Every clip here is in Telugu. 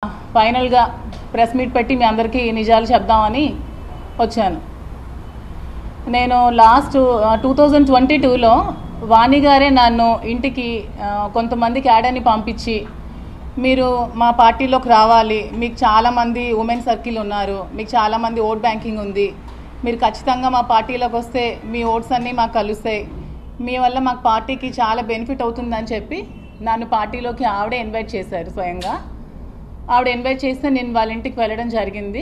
ఫైనల్గా ప్రెస్ మీట్ పెట్టి మీ అందరికీ నిజాలు చెప్దామని వచ్చాను. నేను లాస్ట్ 2022లో వాణి గారే నన్ను ఇంటికి కొంతమంది క్యాడర్ని పంపించి మీరు మా పార్టీలోకి రావాలి, మీకు చాలామంది ఉమెన్ సర్కిల్ ఉన్నారు, మీకు చాలామంది ఓట్ బ్యాంకింగ్ ఉంది, మీరు ఖచ్చితంగా మా పార్టీలోకి వస్తే మీ ఓట్స్ అన్నీ మాకు కలుస్తాయి, మీ వల్ల మాకు పార్టీకి చాలా బెనిఫిట్ అవుతుందని చెప్పి నన్ను పార్టీలోకి ఆవిడే ఇన్వైట్ చేశారు. స్వయంగా ఆవిడ ఇన్వైట్ చేస్తే నేను వాళ్ళ ఇంటికి వెళ్ళడం జరిగింది.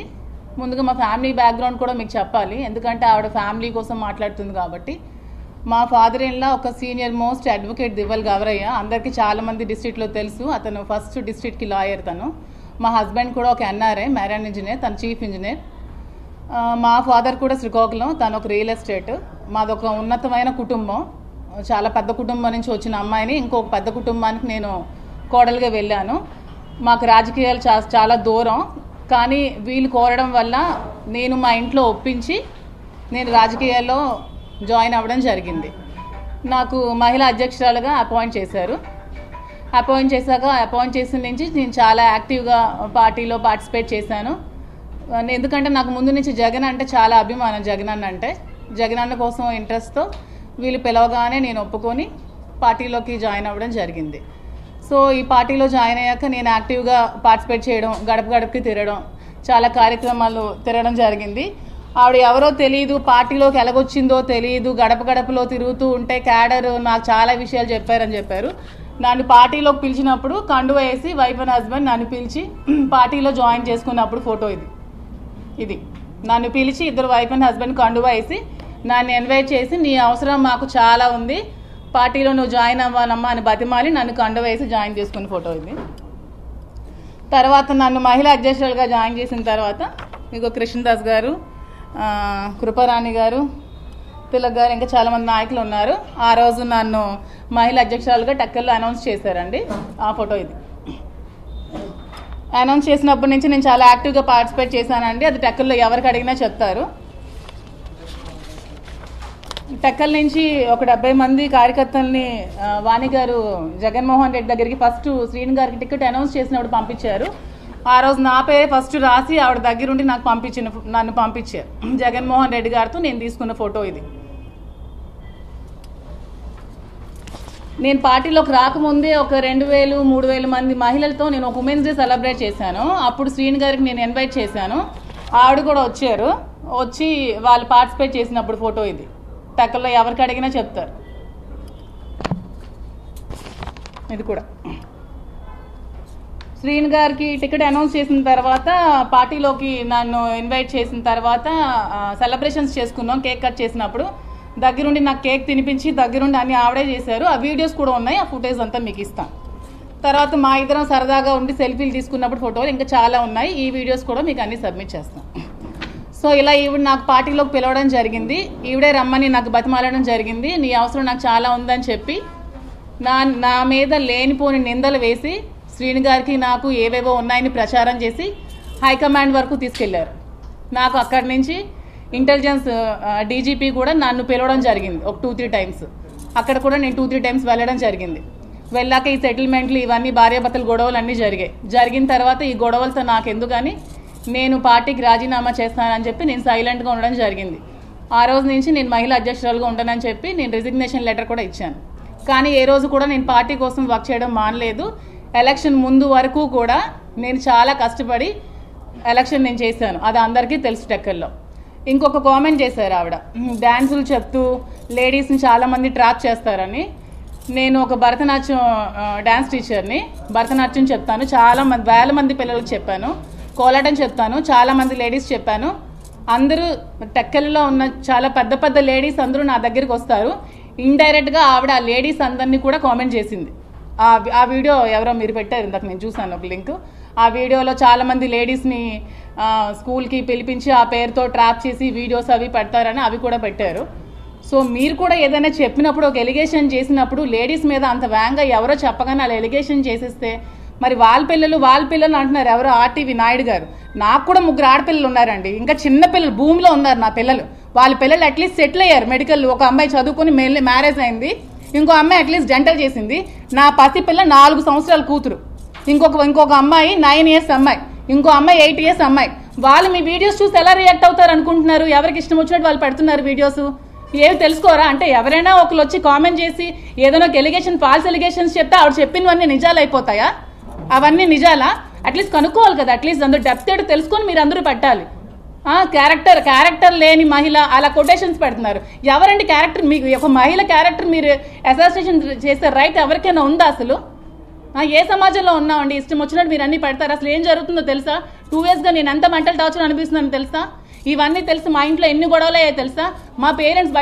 ముందుగా మా ఫ్యామిలీ బ్యాక్గ్రౌండ్ కూడా మీకు చెప్పాలి, ఎందుకంటే ఆవిడ ఫ్యామిలీ కోసం మాట్లాడుతుంది కాబట్టి. మా ఫాదర్ ఇన్లా ఒక సీనియర్ మోస్ట్ అడ్వకేట్ దివ్వల్ గవరయ్య, అందరికీ చాలామంది డిస్ట్రిక్ట్లో తెలుసు. అతను ఫస్ట్ డిస్ట్రిక్ట్కి లాయర్. తను మా హస్బెండ్ కూడా ఒక ఎన్ఆర్ఐ మ్యారైన్ ఇంజనీర్, తను చీఫ్ ఇంజనీర్. మా ఫాదర్ కూడా శ్రీకాకుళం, తను ఒక రియల్ ఎస్టేట్. మాదొక ఉన్నతమైన కుటుంబం, చాలా పెద్ద కుటుంబం నుంచి వచ్చిన అమ్మాయిని ఇంకొక పెద్ద కుటుంబానికి నేను కోడలుగా వెళ్ళాను. మాకు రాజకీయాలు చాలా దూరం, కానీ వీళ్ళు కోరడం వల్ల నేను మా ఇంట్లో ఒప్పించి నేను రాజకీయాల్లో జాయిన్ అవ్వడం జరిగింది. నాకు మహిళా అధ్యక్షురాలుగా అపాయింట్ చేశారు. అపాయింట్ చేసిన నుంచి నేను చాలా యాక్టివ్గా పార్టీలో పార్టిసిపేట్ చేశాను. ఎందుకంటే నాకు ముందు నుంచి జగన్ అంటే చాలా అభిమానం. జగన్ అన్న కోసం ఇంట్రెస్ట్తో వీళ్ళు పిలవగానే నేను ఒప్పుకొని పార్టీలోకి జాయిన్ అవ్వడం జరిగింది. సో ఈ పార్టీలో జాయిన్ అయ్యాక నేను యాక్టివ్గా పార్టిసిపేట్ చేయడం, గడప గడపకి తిరగడం, చాలా కార్యక్రమాలు తిరగడం జరిగింది. ఆవిడ ఎవరో తెలియదు, పార్టీలోకి ఎలాగొచ్చిందో తెలియదు, గడప గడపలో తిరుగుతూ ఉంటే క్యాడర్ నాకు చాలా విషయాలు చెప్పారు. నన్ను పార్టీలోకి పిలిచినప్పుడు కండువ వేసి వైఫ్ అండ్ హస్బెండ్ నన్ను పిలిచి పార్టీలో జాయిన్ చేసుకున్నప్పుడు ఫోటో ఇది నన్ను పిలిచి ఇద్దరు వైఫ్ అండ్ హస్బెండ్ కండువ వేసి నన్ను ఇన్వైట్ చేసి నీ అవసరం మాకు చాలా ఉంది, పార్టీలో నువ్వు జాయిన్ అవ్వాలమ్మా అని బతిమాలి నన్ను కండువ వేసి జాయిన్ చేసుకున్న ఫోటో ఇది. తర్వాత నన్ను మహిళా అధ్యక్షులుగా జాయిన్ చేసిన తర్వాత మీకు కృష్ణదాస్ గారు, కృపారాణి గారు, తిలక్ గారు, ఇంకా చాలామంది నాయకులు ఉన్నారు. ఆ రోజు నన్ను మహిళా అధ్యక్షురాలుగా టెక్కల్లో అనౌన్స్ చేశారండి. ఆ ఫోటో ఇది. అనౌన్స్ చేసినప్పటి నుంచి నేను చాలా యాక్టివ్గా పార్టిసిపేట్ చేశానండి. అది టెక్కల్లో ఎవరికి అడిగినా చెప్తారు. టెక్కల్ నుంచి ఒక 70 మంది కార్యకర్తల్ని వాణి గారు జగన్మోహన్ రెడ్డి దగ్గరికి ఫస్ట్ శ్రీని గారికి టికెట్ అనౌన్స్ చేసినప్పుడు పంపించారు. ఆ రోజు నా పేరే ఫస్ట్ రాసి ఆవిడ దగ్గరుండి నన్ను పంపించారు. జగన్మోహన్ రెడ్డి గారితో నేను తీసుకున్న ఫోటో ఇది. నేను పార్టీలోకి రాకముందే ఒక 2000-3000 మంది మహిళలతో నేను ఒక ఉమెన్స్ డే సెలబ్రేట్ చేశాను. అప్పుడు శ్రీని గారికి నేను ఇన్వైట్ చేశాను. ఆవిడ కూడా వచ్చి వాళ్ళు పార్టిసిపేట్ చేసినప్పుడు ఫోటో ఇది. టెక్కల్లో ఎవరికి అడిగినా చెప్తారు. ఇది కూడా శ్రీని గారికి టికెట్ అనౌన్స్ చేసిన తర్వాత పార్టీలోకి నన్ను ఇన్వైట్ చేసిన తర్వాత సెలబ్రేషన్స్ చేసుకున్నాం. కేక్ కట్ చేసినప్పుడు దగ్గరుండి నాకు కేక్ తినిపించి దగ్గరుండి అన్ని ఆవిడే చేశారు. ఆ వీడియోస్ కూడా ఉన్నాయి, ఆ ఫుటేజ్ అంతా మీకు ఇస్తాను. తర్వాత మా ఇద్దరం సరదాగా ఉండి సెల్ఫీలు తీసుకున్నప్పుడు ఫోటోలు ఇంకా చాలా ఉన్నాయి. ఈ వీడియోస్ కూడా మీకు అన్ని సబ్మిట్ చేస్తాను. సో ఇలా ఈవిడ నాకు పార్టీలోకి పిలవడం జరిగింది. ఈవిడే రమ్మని నాకు బతిమాలడం జరిగింది. నీ అవసరం నాకు చాలా ఉందని చెప్పి నా మీద లేనిపోని నిందలు వేసి శ్రీని గారికి నాకు ఏవేవో ఉన్నాయని ప్రచారం చేసి హైకమాండ్ వరకు తీసుకెళ్లారు. నాకు అక్కడి నుంచి ఇంటెలిజెన్స్ డీజీపీ కూడా నన్ను పిలవడం జరిగింది ఒక 2-3 టైమ్స్. అక్కడ కూడా నేను 2-3 టైమ్స్ వెళ్ళడం జరిగింది. వెళ్ళాక ఈ సెటిల్మెంట్లు ఇవన్నీ భార్యాభర్తల గొడవలు అన్నీ జరిగిన తర్వాత ఈ గొడవలతో నాకు ఎందుకని నేను పార్టీకి రాజీనామా చేస్తానని చెప్పి నేను సైలెంట్గా ఉండడం జరిగింది. ఆ రోజు నుంచి నేను మహిళా అధ్యక్షురాలుగా ఉండనని చెప్పి నేను రిజిగ్నేషన్ లెటర్ కూడా ఇచ్చాను. కానీ ఏ రోజు కూడా నేను పార్టీ కోసం వర్క్ చేయడం మానలేదు. ఎలక్షన్ ముందు వరకు కూడా నేను చాలా కష్టపడి ఎలక్షన్ నేను చేశాను. అది అందరికీ తెలుసు. టెక్కల్లో ఇంకొక కామెంట్ చేశారు ఆవిడ, డ్యాన్సులు చెప్తూ లేడీస్ని చాలామంది ట్రాప్ చేస్తారని. నేను ఒక భరతనాట్యం డ్యాన్స్ టీచర్ని, భరతనాట్యం చెప్తాను, వేల మంది పిల్లలకు చెప్పాను, కోలాటం చెప్తాను, చాలామంది లేడీస్ చెప్పాను. అందరూ టెక్కల్లో ఉన్న చాలా పెద్ద లేడీస్ అందరూ నా దగ్గరికి వస్తారు. ఇండైరెక్ట్గా ఆవిడ ఆ లేడీస్ అందరినీ కూడా కామెంట్ చేసింది. ఆ వీడియో ఎవరో మీరు పెట్టారు, ఇందాక నేను చూసాను ఒక లింక్. ఆ వీడియోలో చాలామంది లేడీస్ని స్కూల్కి పిలిపించి ఆ పేరుతో ట్రాప్ చేసి వీడియోస్ అవి పెడతారని అవి కూడా పెట్టారు. సో మీరు కూడా ఏదైనా చెప్పినప్పుడు ఒక ఎలిగేషన్ చేసినప్పుడు లేడీస్ మీద అంత వేగంగా ఎవరో చెప్పగానే అలా ఎలిగేషన్ చేసేస్తే మరి వాళ్ళ పిల్లలు అంటున్నారు. ఎవరో ఆర్టీవీ నాయుడు గారు. నాకు కూడా 3 ఆడపిల్లలు ఉన్నారండి, ఇంకా చిన్న పిల్లలు భూమిలో ఉన్నారు నా పిల్లలు. వాళ్ళ పిల్లలు అట్లీస్ట్ సెటిల్ అయ్యారు మెడికల్. ఒక అమ్మాయి చదువుకుని మ్యారేజ్ అయింది, ఇంకో అమ్మాయి అట్లీస్ట్ డెంటల్ చేసింది. నా పసి పిల్ల 4 సంవత్సరాల కూతురు. ఇంకొక అమ్మాయి 9 years అమ్మాయి, ఇంకో అమ్మాయి 8 years అమ్మాయి. వాళ్ళు మీ వీడియోస్ చూసి ఎలా రియాక్ట్ అవుతారు అనుకుంటున్నారు? ఎవరికి ఇష్టం వచ్చినట్టు వాళ్ళు పెడుతున్నారు వీడియోస్. ఏమి తెలుసుకోరా? అంటే ఎవరైనా ఒకరు వచ్చి కామెంట్ చేసి ఏదైనా ఒక ఎలిగేషన్, ఫాల్స్ ఎలిగేషన్స్ చెప్తే ఆవిడ చెప్పినవన్నీ నిజాలు అయిపోతాయా? అవన్నీ నిజాలా? అట్లీస్ట్ కనుక్కోవాలి కదా, అట్లీస్ట్ అందరూ డెప్త్ ఏంటో తెలుసుకొని మీరు అందరూ పెట్టాలి. క్యారెక్టర్ లేని మహిళ అలా కొటేషన్స్ పెడుతున్నారు. ఎవరండి క్యారెక్టర్? మీకు ఒక మహిళ క్యారెక్టర్ మీరు అసోసియేషన్ చేసే రైట్ ఎవరికైనా ఉందా అసలు? ఏ సమాజంలో ఉన్నామండి? ఇష్టం వచ్చినట్టు మీరు అన్ని పెడతారు. అసలు ఏం జరుగుతుందో తెలుసా? 2 yearsగా నేను ఎంత మెంటల్ టార్చర్ అనిపిస్తుందని తెలుసా? ఇవన్నీ తెలుసు. మా ఇంట్లో ఎన్ని గొడవలు అయ్యాయో తెలుసా? మా పేరెంట్స్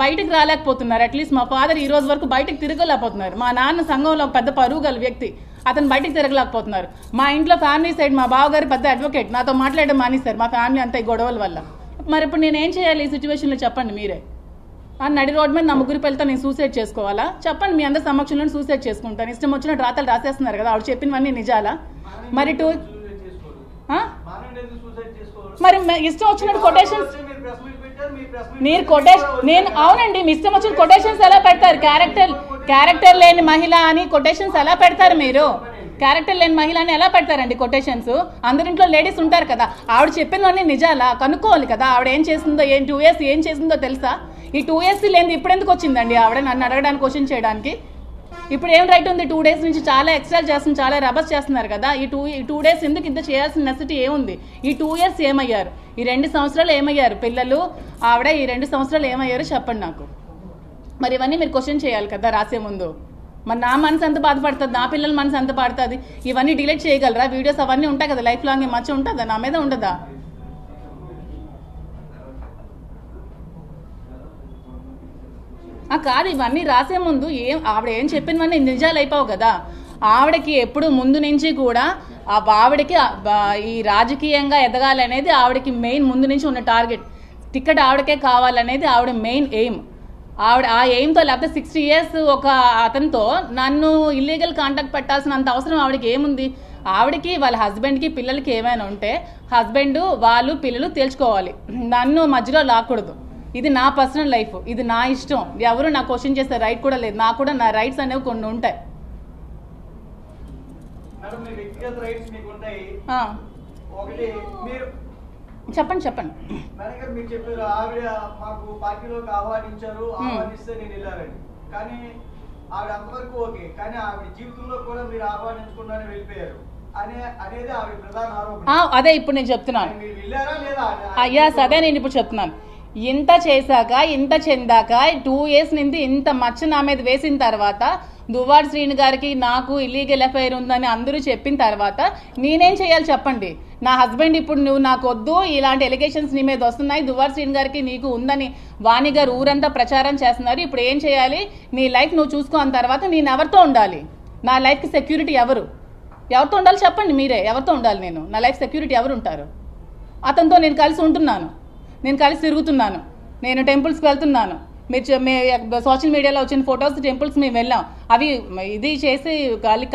బయటికి రాలేకపోతున్నారు. అట్లీస్ట్ మా ఫాదర్ ఈ రోజు వరకు బయటకు తిరగలేకపోతున్నారు. మా నాన్న సంఘంలో పెద్ద పరువు గల వ్యక్తి, అతను బయటికి తిరగలేకపోతున్నారు. మా ఇంట్లో ఫ్యామిలీ సైడ్ మా బావగారు పెద్ద అడ్వకేట్, నాతో మాట్లాడడం మానేస్తారు మా ఫ్యామిలీ అంతా ఈ గొడవల వల్ల. మరి ఇప్పుడు నేను ఏం చేయాలి ఈ సిచ్యువేషన్లో చెప్పండి మీరే? నడి రోడ్ మీద నా ముగ్గురు పిల్లలతో నేను సూసైడ్ చేసుకోవాలా? చెప్పండి, మీ అందరి సమక్షంలో సూసైడ్ చేసుకుంటాను. ఇష్టం వచ్చినట్టు రాతలు రాసేస్తున్నారు కదా, ఆవిడ చెప్పినవన్నీ నిజాలా? మరి మరి ఇష్టం వచ్చినట్టు కొటేషన్స్ మీరు నేను అవునండి, మీ ఇష్టం వచ్చిన కొటేషన్స్ ఎలా పెడతారు? క్యారెక్టర్ లేని మహిళ అని కొటేషన్స్ ఎలా పెడతారు మీరు? క్యారెక్టర్ లేని మహిళ అని ఎలా పెడతారండి కొటేషన్స్? అందరింట్లో లేడీస్ ఉంటారు కదా, ఆవిడ చెప్పినవన్నీ నిజాలా? కనుక్కోవాలి కదా ఆవిడ ఏం చేస్తుందో. 2 years ఏం చేసిందో తెలుసా? ఈ 2 years లేని ఇప్పుడు ఎందుకు వచ్చిందండి ఆవిడ నన్ను అడగడానికి, క్వశ్చన్ చేయడానికి? ఇప్పుడు ఏం రైట్ ఉంది? 2 days నుంచి చాలా ఎక్స్ట్రా చేస్తున్నారు, చాలా రబస్ చేస్తున్నారు కదా. ఈ 2 days ఎందుకు ఇంత చేయాల్సిన నెసిటీ ఏముంది? ఈ 2 years ఏమయ్యారు? ఈ 2 సంవత్సరాలు ఏమయ్యారు? పిల్లలు, ఆవిడ ఈ 2 సంవత్సరాలు ఏమయ్యారు చెప్పండి నాకు. మరి ఇవన్నీ మీరు క్వశ్చన్ చేయాలి కదా రాసే ముందు. మరి నా మనసు ఎంత బాధపడుతుంది, నా పిల్లల మనసు ఎంత పడుతుంది? ఇవన్నీ డిలీట్ చేయగలరా? వీడియోస్ అవన్నీ ఉంటాయి కదా, లైఫ్ లాంగ్ మచ్చ ఉంటుందా? నా మీద ఉండదా? కాదు, ఇవన్నీ రాసే ముందు ఆవిడ ఏం చెప్పినవన్నీ నిజాలు అయిపోవు కదా. ఆవిడకి ఎప్పుడు ముందు నుంచి కూడా ఆవిడకి ఈ రాజకీయంగా ఎదగాలనేది ఆవిడకి మెయిన్ ముందు నుంచి ఉన్న టార్గెట్. టికెట్ ఆవిడకే కావాలనేది ఆవిడ మెయిన్ ఎయిమ్. ఆవిడ ఆ ఎయిమ్తో, లేకపోతే 60 years ఒక అతనితో నన్ను ఇల్లీగల్ కాంటాక్ట్ పెట్టాల్సినంత అవసరం ఆవిడకి ఏముంది? ఆవిడకి వాళ్ళ హస్బెండ్కి పిల్లలకి ఏమైనా ఉంటే హస్బెండ్ వాళ్ళు పిల్లలు తేల్చుకోవాలి, నన్ను మధ్యలో లాక్కూడదు. ఇది నా పర్సనల్ లైఫ్, ఇది నా ఇష్టం. ఎవరు నా క్వశ్చన్ చేసే రైట్ కూడా లేదు. నాకు కూడా నా రైట్స్ అనేవి కొన్ని ఉంటాయి. చెప్పండి చెప్పండి. మీరు చెప్పారు ఆవిడ మాకు పార్టీలోకి ఆహ్వానించారు, ఆహ్వానిస్తే నేను వెళ్ళారండి. కానీ ఆవిడ అంతవరకు ఓకే, కానీ ఆవిడ జీవితంలో కూడా మీరు ఆహ్వానించకుండానే వెళ్ళిపోయారు అనేది ఆవిడ ప్రధాన ఆరోపణ. అదే ఇప్పుడు నేను చెప్తున్నాను. మీరు వెళ్ళారా లేదా? అదే నేను ఇప్పుడు చెప్తున్నాను. ఇంత చేశాక, ఇంత చెందాక, 2 years నుండి ఇంత మచ్చ నా మీద వేసిన తర్వాత, దువ్వాడ శ్రీను గారికి నాకు ఇల్లీగల్ అఫైర్ ఉందని అందరూ చెప్పిన తర్వాత నేనేం చేయాలి చెప్పండి? నా హస్బెండ్ ఇప్పుడు నువ్వు నాకు వద్దు, ఇలాంటి ఎలిగేషన్స్ నీ మీద వస్తున్నాయి, దువ్వాడ శ్రీను గారికి నీకు ఉందని వాణి గారు ఊరంతా ప్రచారం చేస్తున్నారు, ఇప్పుడు ఏం చేయాలి? నీ లైఫ్ నువ్వు చూసుకో అన్న తర్వాత నేను ఎవరితో ఉండాలి? నా లైఫ్కి సెక్యూరిటీ ఎవరితో ఉండాలి చెప్పండి మీరే? ఎవరితో ఉండాలి నేను? నా లైఫ్ సెక్యూరిటీ ఎవరు ఉంటారు? అతనితో నేను కలిసి ఉంటున్నాను, నేను కలిసి తిరుగుతున్నాను, నేను టెంపుల్స్కి వెళ్తున్నాను. మీరు సోషల్ మీడియాలో వచ్చిన ఫొటోస్ టెంపుల్స్ మేము వెళ్ళాం. అవి ఇది చేసి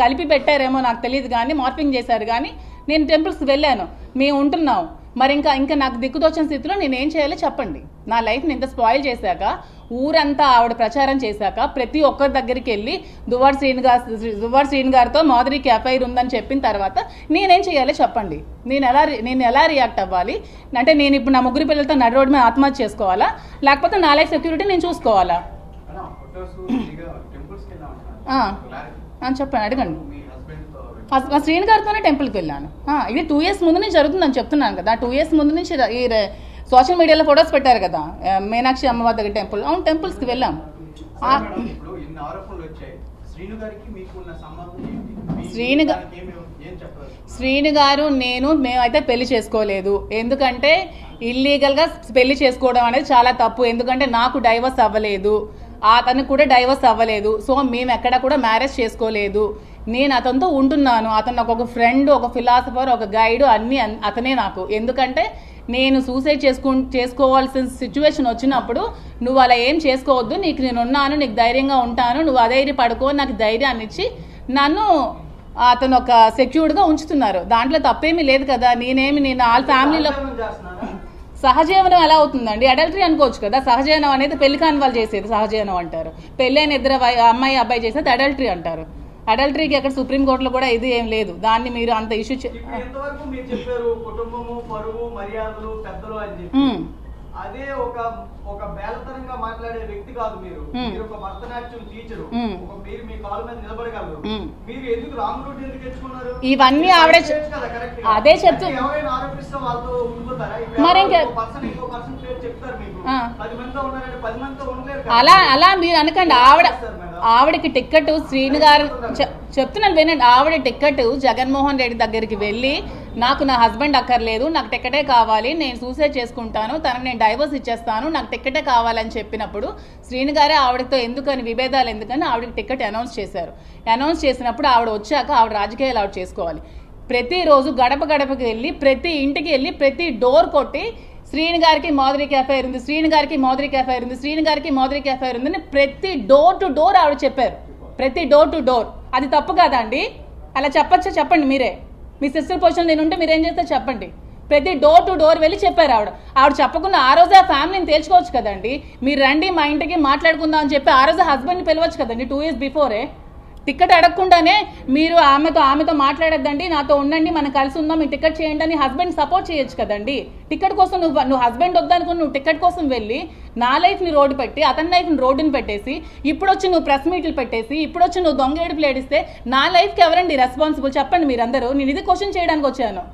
కలిపి పెట్టారేమో నాకు తెలియదు, కానీ మార్పింగ్ చేశారు. కానీ నేను టెంపుల్స్కి వెళ్ళాను, మేము ఉంటున్నాం. మరి ఇంకా నాకు దిక్కుతోచిన స్థితిలో నేను ఏం చేయాలో చెప్పండి? నా లైఫ్ని ఇంత స్పాయిల్ చేశాక, ఊరంతా ఆవిడ ప్రచారం చేశాక, ప్రతి ఒక్కరి దగ్గరికి వెళ్ళి దువ్వాడ శ్రీను గారితో మాధురికి అఫైర్ ఉందని చెప్పిన తర్వాత నేనేం చేయాలో చెప్పండి? నేను ఎలా రియాక్ట్ అవ్వాలి? అంటే నేను ఇప్పుడు నా ముగ్గురు పిల్లలతో నడి రోడ్డు మీద ఆత్మహత్య చేసుకోవాలా, లేకపోతే నా లైఫ్ సెక్యూరిటీ నేను చూసుకోవాలా? చెప్పండి, అడగండి. శ్రీను గారితోనే టెంపుల్కి వెళ్ళాను. ఇది 2 years ముందు నుంచి జరుగుతుందని చెప్తున్నాను కదా. 2 years ముందు నుంచి ఈ సోషల్ మీడియాలో ఫొటోస్ పెట్టారు కదా, మీనాక్షి అమ్మవారి దగ్గర టెంపుల్. అవును, టెంపుల్స్కి వెళ్ళాం. శ్రీను గారు మేమైతే పెళ్లి చేసుకోలేదు. ఎందుకంటే ఇల్లీగల్గా పెళ్లి చేసుకోవడం అనేది చాలా తప్పు. ఎందుకంటే నాకు డైవర్స్ అవ్వలేదు, అతనికి కూడా డైవర్స్ అవ్వలేదు. సో మేము ఎక్కడ కూడా మ్యారేజ్ చేసుకోలేదు. నేను అతనితో ఉంటున్నాను. అతను నాకు ఒక ఫ్రెండ్, ఒక ఫిలాసఫర్, ఒక గైడ్, అన్నీ అతనే నాకు. ఎందుకంటే నేను సూసైడ్ చేసుకోవాల్సిన సిచ్యువేషన్ వచ్చినప్పుడు నువ్వు అలా ఏం చేసుకోవద్దు, నీకు నేను ఉన్నాను, నీకు ధైర్యంగా ఉంటాను, నువ్వు అధైర్య పడుకో, నాకు ధైర్యాన్ని ఇచ్చి నన్ను అతను ఒక సెక్యూర్డ్గా ఉంచుతున్నారు. దాంట్లో తప్పేమీ లేదు కదా. నేను వాళ్ళ ఫ్యామిలీలో సహజీవనం ఎలా అవుతుందండి? అడల్టరీ అనుకోవచ్చు కదా. సహజీవనం అనేది పెళ్లి కాని వాళ్ళు చేసేది సహజీవనం అంటారు. పెళ్ళైన ఇద్దరు అమ్మాయి అబ్బాయి చేసేది అడల్టరీ అంటారు. అడల్టరీకి అక్కడ సుప్రీంకోర్టులో కూడా ఇది ఏం లేదు. దాన్ని మీరు అంత ఇష్యూ ఎంతవరకు మీరు చెప్పారు కుటుంబము, పరువు, మర్యాదలు, పెద్దలు అని చెప్పి. అదే ఒక బేలతరంగా మాట్లాడే వ్యక్తి కాదు మీరు. మీరు ఒక భరతనాట్యం టీచరు, మీరు మీ కాళ్ళ మీద నిలబడగలరు. మీరు ఎందుకు రాంగ్ రూట్ ఎందుకు ఎంచుకున్నారు? ఇవన్నీ ఆవిడ అదే చెప్తూ ఎవరైనా ఆరోపిస్తే వాళ్ళతో ఉండిపోతారా? మరి ఇంకో పర్సన్ పేరు చెప్తారు మీకు, 10 మందితో ఉన్నారంటే 10 మందితో ఉండలేరు. అలా మీరు అనకండి. ఆవిడకి టిక్కెట్ శ్రీను గారు చెప్తున్నాను వినండి. ఆవిడ టిక్కెట్ జగన్మోహన్ రెడ్డి దగ్గరికి వెళ్ళి నాకు నా హస్బెండ్ అక్కర్లేదు, నాకు టిక్కెటే కావాలి, నేను సూసైడ్ చేసుకుంటాను, తనకు నేను డైవర్స్ ఇచ్చేస్తాను, నాకు టిక్కెటే కావాలని చెప్పినప్పుడు శ్రీను గారే ఆవిడతో ఎందుకని విభేదాలు ఎందుకని ఆవిడకి టిక్కెట్ అనౌన్స్ చేశారు. అనౌన్స్ చేసినప్పుడు ఆవిడ వచ్చాక ఆవిడ రాజకీయాలు ఆవిడ చేసుకోవాలి. ప్రతిరోజు గడప గడపకి వెళ్ళి ప్రతి ఇంటికి వెళ్ళి ప్రతి డోర్ కొట్టి శ్రీను గారికి మాధురికి ఎఫ్ఐఆర్ ఉంది, శ్రీను గారికి మాధురికి ఎఫ్ఐఆర్ ఉంది, శ్రీను గారికి మాధురికి ఎఫ్ఐఆర్ ఉందని ప్రతి డోర్ టు డోర్ ఆవిడ చెప్పారు. ప్రతి డోర్ టు డోర్. అది తప్పు కాదా అండి? అలా చెప్పచ్చా? చెప్పండి మీరే. మీ సిస్టర్ పొజిషన్ నేను ఉంటే మీరేం చేస్తే చెప్పండి. ప్రతి డోర్ టు డోర్ వెళ్ళి చెప్పారు ఆవిడ చెప్పకుండా ఆ రోజే ఆ ఫ్యామిలీని తేల్చుకోవచ్చు కదండి. మీరు రండి మా ఇంటికి మాట్లాడుకుందాం అని చెప్పి ఆ రోజు హస్బెండ్ని పిలవచ్చు కదండి. 2 years బిఫోరే టికెట్ అడగకుండానే మీరు ఆమెతో మాట్లాడద్దండి, నాతో ఉండండి, మనం కలిసి ఉందాం, మీరు టికెట్ చేయండి అని హస్బెండ్ సపోర్ట్ చేయొచ్చు కదండి. టికెట్ కోసం నువ్వు హస్బెండ్ వద్దనుకుని నువ్వు టికెట్ కోసం వెళ్ళి నా లైఫ్ని రోడ్డు పెట్టి అతని లైఫ్ని రోడ్డుని పెట్టేసి ఇప్పుడు వచ్చి నువ్వు ప్రెస్ మీట్లు పెట్టేసి ఇప్పుడు వచ్చి నువ్వు దొంగ ఏడుపులు ఏడిస్తే నా లైఫ్కి ఎవరండి రెస్పాన్సిబుల్? చెప్పండి మీరందరూ. నేను ఇది క్వశ్చన్ చేయడానికి వచ్చాను.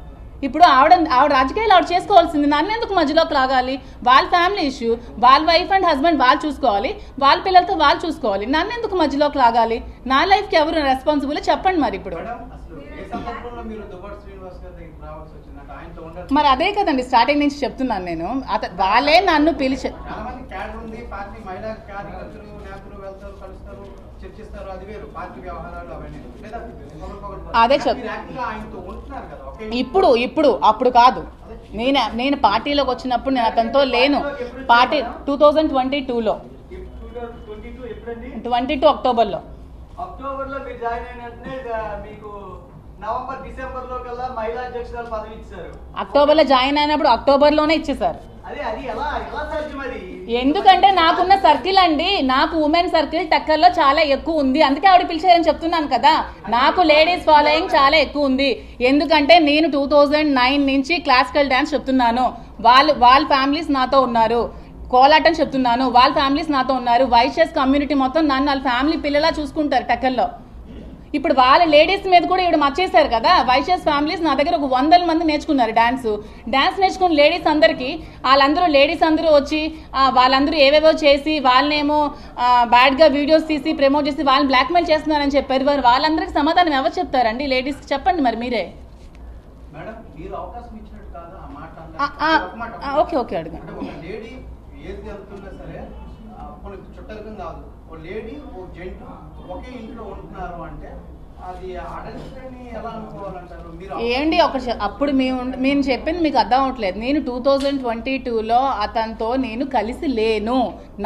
ఇప్పుడు ఆవిడ రాజకీయాలు ఆవిడ చేసుకోవాల్సింది. నన్ను ఎందుకు మధ్యలోకి లాగాలి? వాళ్ళ ఫ్యామిలీ ఇష్యూ, వాళ్ళ వైఫ్ అండ్ హస్బెండ్ వాళ్ళు చూసుకోవాలి, వాళ్ళ పిల్లలతో వాళ్ళు చూసుకోవాలి. నన్ను ఎందుకు మధ్యలోకి లాగాలి? నా లైఫ్కి ఎవరు రెస్పాన్సిబుల్ చెప్పండి. మరి ఇప్పుడు మరి అదే కదండి స్టార్టింగ్ నుంచి చెప్తున్నాను నేను. వాళ్ళే నన్ను పిలిచి అదే ఇప్పుడు అప్పుడు కాదు. నేను పార్టీలోకి వచ్చినప్పుడు నేను అతనితో లేను. పార్టీ 2022లో 22 అక్టోబర్లో మీరు జాయిన్ అయినట్టే మీకు నవంబర్ డిసెంబర్లో కల్లా మహిళా అధ్యక్షురాలు పదవి ఇచ్చారు. అక్టోబర్లో జాయిన్ అయినప్పుడు అక్టోబర్లోనే ఇచ్చేసారు. ఎందుకంటే నాకున్న సర్కిల్ అండి, నాకు ఉమెన్ సర్కిల్ టక్కర్లో చాలా ఎక్కువ ఉంది. అందుకే ఆవిడ పిలిచారని చెప్తున్నాను కదా. నాకు లేడీస్ ఫాలోయింగ్ చాలా ఎక్కువ ఉంది. ఎందుకంటే నేను 2009 నుంచి క్లాసికల్ డాన్స్ చెప్తున్నాను. వాళ్ళ ఫ్యామిలీస్ నాతో ఉన్నారు. కోలాటం చెప్తున్నాను, వాళ్ళ ఫ్యామిలీస్ నాతో ఉన్నారు. వైశ్యస్ కమ్యూనిటీ మొత్తం నన్ను వాళ్ళ ఫ్యామిలీ పిల్లలా చూసుకుంటారు టక్కర్లో. ఇప్పుడు వాళ్ళ లేడీస్ మీద కూడా ఇవిడ మర్చేశారు కదా. వైశ్యస్ ఫ్యామిలీస్ నా దగ్గర ఒక 100 మంది నేర్చుకున్నారు డాన్స్ నేర్చుకున్న లేడీస్ అందరికీ. లేడీస్ అందరూ వచ్చి వాళ్ళందరూ ఏవేవో చేసి వాళ్ళనేమో బ్యాడ్గా వీడియోస్ తీసి ప్రమోట్ చేసి వాళ్ళని బ్లాక్మెయిల్ చేస్తున్నారని చెప్పారు. వాళ్ళందరికీ సమాధానం ఎవరు చెప్తారండి? లేడీస్కి చెప్పండి మరి మీరే. ఓకే అడగండి. ఏంటి అప్పుడు మేము చెప్పింది మీకు అర్థం అవట్లేదు. నేను 2022లో అతనితో నేను కలిసి లేను.